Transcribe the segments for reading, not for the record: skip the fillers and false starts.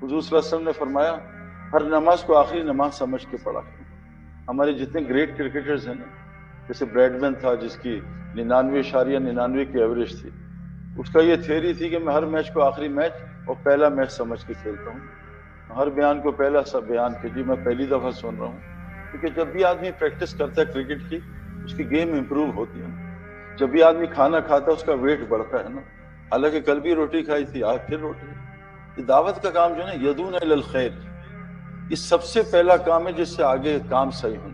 حضور صلی اللہ علیہ وسلم نے فرمایا ہر نماز کو آخری نماز سمجھ کے پڑھا کرو۔ ہمارے جتنے گریٹ کرکٹرز ہیں نا، جیسے بریڈمن تھا جس کی 99.99 کی ایوریج تھی، اس کا یہ تھیوری تھی کہ میں ہر میچ کو آخری میچ اور پہلا میچ سمجھ کے کھیلتا ہوں، ہر بیان کو پہلا سا بیان کہ جی میں پہلی دفعہ سن رہا ہوں، کیونکہ جب بھی آدمی پریکٹس کرتا ہے کرکٹ کی اس کی گیم امپروو ہوتی ہے، جب بھی آدمی کھانا کھاتا ہے اس کا ویٹ بڑھتا ہے نا، حالانکہ کل بھی روٹی کھائی تھی آج پھر روٹی۔ یہ دعوت کا کام جو ہے نا، یدون الی الخیر، یہ سب سے پہلا کام ہے جس سے آگے کام صحیح ہوں۔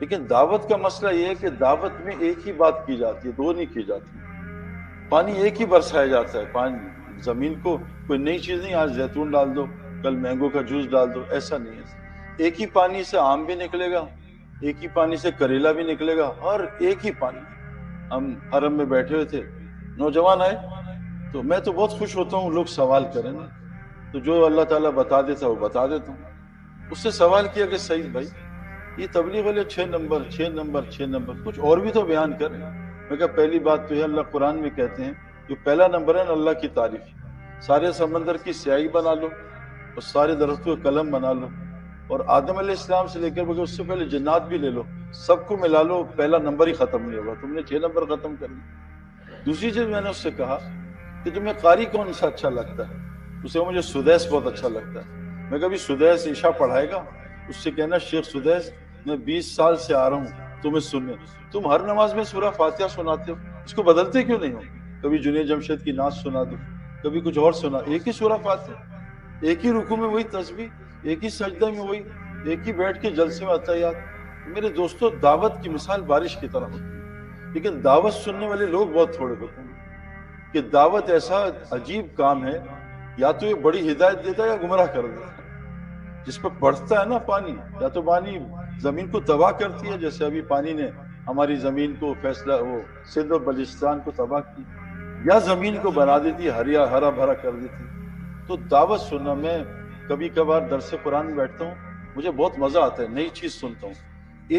لیکن دعوت کا مسئلہ یہ ہے کہ دعوت میں ایک ہی بات کی جاتی ہے، دو نہیں کی جاتی۔ پانی ایک ہی برسایا جاتا ہے، پانی زمین کو کوئی نئی چیز نہیں، آج زیتون ڈال دو کل مینگو کا جوس ڈال دو، ایسا نہیں ہے۔ ایک ہی پانی سے آم بھی نکلے گا، ایک ہی پانی سے کریلا بھی نکلے گا، اور ایک ہی پانی۔ ہم حرم میں بیٹھے ہوئے تھے، نوجوان آئے تو میں تو بہت خوش ہوتا ہوں لوگ سوال کریں نا، تو جو اللہ تعالیٰ بتا دیتا وہ بتا دیتا ہوں۔ اس سے سوال کیا کہ سعید بھائی یہ تبلیغ والے 6 نمبر 6 نمبر 6 نمبر کچھ اور بھی تو بیان کریں۔ میں کہا پہلی بات تو ہے اللہ قرآن میں کہتے ہیں جو پہلا نمبر ہے نا اللہ کی تعریف، سارے سمندر کی سیاہی بنا لو اور سارے درختوں کا قلم بنا لو، اور آدم علیہ السلام سے لے کر بغیر اس سے پہلے جنات بھی لے لو، سب کو ملا لو، پہلا نمبر ہی ختم نہیں ہوگا، تم نے 6 نمبر ختم کر لی۔ دوسری چیز میں نے اس سے کہا کہ تمہیں قاری کون سا اچھا لگتا ہے؟ اسے مجھے سدیس بہت اچھا لگتا ہے۔ میں کبھی سدیس عشاء پڑھائے گا، اس سے کہنا شیخ سدیس میں 20 سال سے آ رہا ہوں تمہیں سننے، تم ہر نماز میں سورہ فاتحہ سناتے ہو، اس کو بدلتے کیوں نہیں ہو؟ کبھی جنید جمشید کی نعت سنا دو، کبھی کچھ اور سنا، ایک ہی سورہ فاتحہ، ایک ہی رکوع میں وہی تسبیح، ایک ہی سجدہ میں وہی، ایک ہی بیٹھ کے جلسے میں عطیات۔ میرے دوستو دعوت کی مثال بارش کی طرح ہوتی ہے، لیکن دعوت سننے والے لوگ بہت تھوڑے ہوتے ہیں۔ کہ دعوت ایسا عجیب کام ہے، یا تو یہ بڑی ہدایت دیتا ہے یا گمراہ کر دیتا ہے۔ جس پہ بڑھتا ہے نا پانی، یا تو پانی زمین کو تباہ کرتی ہے، جیسے ابھی پانی نے ہماری زمین کو فیصلہ وہ سندھ اور بلوچستان کو تباہ کی، یا زمین کو بنا دیتی ہے، ہرا بھرا کر دیتی۔ تو دعوت سننا، میں کبھی کبھار درس قرآن میں بیٹھتا ہوں، مجھے بہت مزہ آتا ہے، نئی چیز سنتا ہوں۔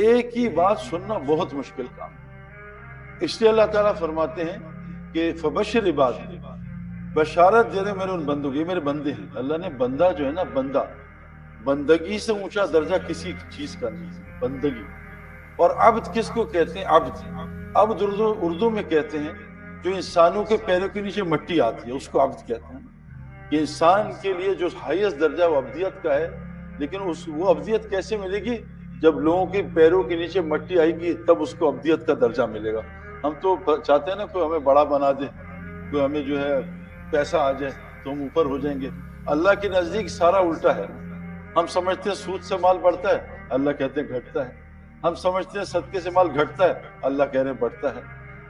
ایک ہی بات سننا بہت مشکل کام ہے، اس لیے اللہ تعالیٰ فرماتے ہیں کہ فبشر عباد، بشارت دے دے میرے ان بندوں کی، میرے بندے ہیں۔ اللہ نے بندہ جو ہے نا، بندہ، بندگی سے اونچا درجہ کسی چیز کا نہیں ہے، بندگی۔ اور عبد کس کو کہتے ہیں؟ عبد اردو میں کہتے ہیں جو انسانوں کے پیروں کے نیچے مٹی آتی ہے، اس کو عبد کہتے ہیں۔ کہ انسان کے لیے جو ہائیسٹ درجہ وہ عبدیت کا ہے، لیکن وہ عبدیت کیسے ملے گی؟ جب لوگوں کے پیروں کے نیچے مٹی آئے گی تب اس کو عبدیت کا درجہ ملے گا۔ ہم تو چاہتے ہیں نا کوئی ہمیں بڑا بنا دے، کوئی ہمیں جو ہے پیسہ آ جائے تو ہم اوپر ہو جائیں گے۔ اللہ کے نزدیک سارا الٹا ہے۔ ہم سمجھتے ہیں سود سے مال بڑھتا ہے، اللہ کہتے ہیں گھٹتا ہے۔ ہم سمجھتے ہیں صدقے سے مال گھٹتا ہے، اللہ کہہ رہے ہیں بڑھتا ہے۔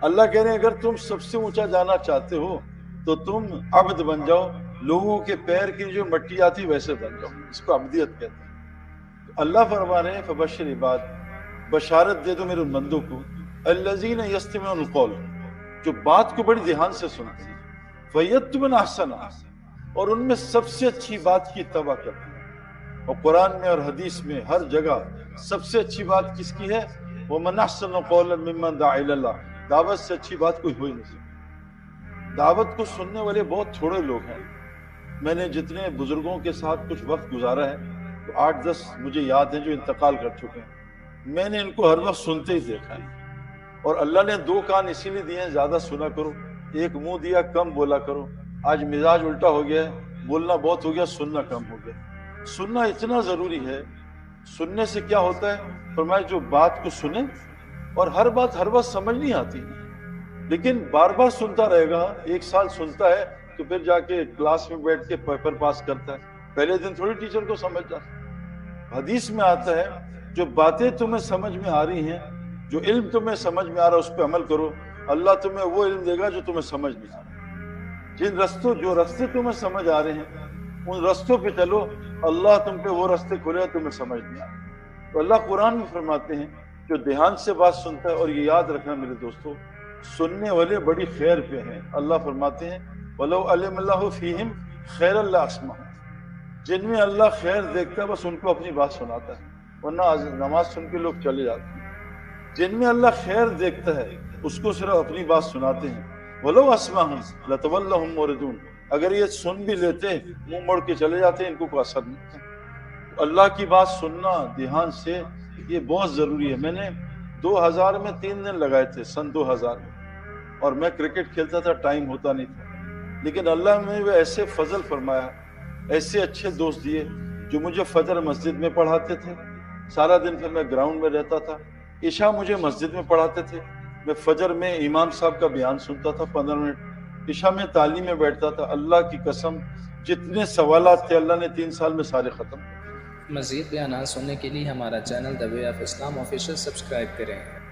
اللہ کہہ رہے ہیں اگر تم سب سے اونچا جانا چاہتے ہو تو تم عبد بن جاؤ، لوگوں کے پیر کی جو مٹی آتی ویسے بن جاؤ، اس کو عبدیت کہتے ہیں۔ اللہ فرما رہے ہیں فبشر عباد، بشارت دے دو میرے ان بندوں کو، الذین یستمعون القول، جو بات کو بڑی دھیان سے سنتے ہیں، فیتبعون احسنہ، اور ان میں سب سے اچھی بات کی اتباع کرتے ہیں۔ اور قرآن میں اور حدیث میں ہر جگہ سب سے اچھی بات کس کی ہے؟ وَمَنْ أَحْسَنُ قَوْلًا مِّمَّنْ دَعَا إِلَى اللَّهِ، دعوت سے اچھی بات کوئی ہو ہی نہیں سکتی۔ دعوت کو سننے والے بہت تھوڑے لوگ ہیں۔ میں نے جتنے بزرگوں کے ساتھ کچھ وقت گزارا ہے تو 8-10 مجھے یاد ہیں جو انتقال کر چکے ہیں، میں نے ان کو ہر وقت سنتے ہی دیکھا ہے۔ اور اللہ نے 2 کان اسی لیے دیے ہیں زیادہ سنا کرو، ایک منہ دیا کم بولا کرو۔ آج مزاج الٹا ہو گیا ہے، بولنا بہت ہو گیا، سننا کم ہو گیا۔ سننا اتنا ضروری ہے۔ سننے سے کیا ہوتا ہے؟ فرمایا جو بات کو سنے، اور ہر بات ہر وقت سمجھ نہیں آتی، لیکن بار بار سنتا رہے گا، 1 سال سنتا ہے تو پھر جا کے کلاس میں بیٹھ کے پیپر پاس کرتا ہے، پہلے دن تھوڑی ٹیچر کو سمجھ جاتا۔ حدیث میں آتا ہے جو باتیں تمہیں سمجھ میں آ رہی ہیں، جو علم تمہیں سمجھ میں آ رہا ہے اس پہ عمل کرو، اللہ تمہیں وہ علم دے گا جو تمہیں سمجھ نہیں آ رہا۔ جو رستے تمہیں سمجھ آ رہے ہیں ان رستوں پہ چلو، اللہ تم پہ وہ رستے کھولے تمہیں سمجھ نہیں آ رہا۔ تو اللہ قرآن میں فرماتے ہیں جو دھیان سے بات سنتا ہے، اور یہ یاد رکھنا میرے دوستو، سننے والے بڑی خیر پہ ہیں۔ اللہ فرماتے ہیں وَلَوْ عَلِمَ اللَّهُ فِيهِمْ خَيْرًا لَأَسْمَعَهُمْ، جن میں اللہ خیر دیکھتا ہے بس ان کو اپنی بات سناتا ہے، ورنہ نماز سن کے لوگ چلے جاتے ہیں۔ جن میں اللہ خیر دیکھتا ہے اس کو صرف اپنی بات سناتے ہیں۔ وَلَوْ أَسْمَعَهُمْ لَتَوَلَّوْا هُمْ مُعْرِضُونَ، اگر یہ سن بھی لیتے منہ موڑ کے چلے جاتے ان کو کوئی اثر نہیں. اللہ کی بات سننا دھیان سے یہ بہت ضروری ہے. میں نے 2000 میں 3 دن لگائے تھے سن 2000 میں, اور میں کرکٹ کھیلتا تھا, ٹائم ہوتا نہیں تھا, لیکن اللہ نے وہ ایسے فضل فرمایا, ایسے اچھے دوست دیے جو مجھے فجر مسجد میں پڑھاتے تھے. سارا دن پھر میں گراؤنڈ میں رہتا تھا, عشاء مجھے مسجد میں پڑھاتے تھے, میں فجر میں امام صاحب کا بیان سنتا تھا 15 منٹ, عشاء میں تعلیم میں بیٹھتا تھا. اللہ کی قسم جتنے سوالات تھے اللہ نے 3 سال میں سارے ختم کر. مزید بیانات سننے کے لیے ہمارا channel the way of Islam official subscribe کریں.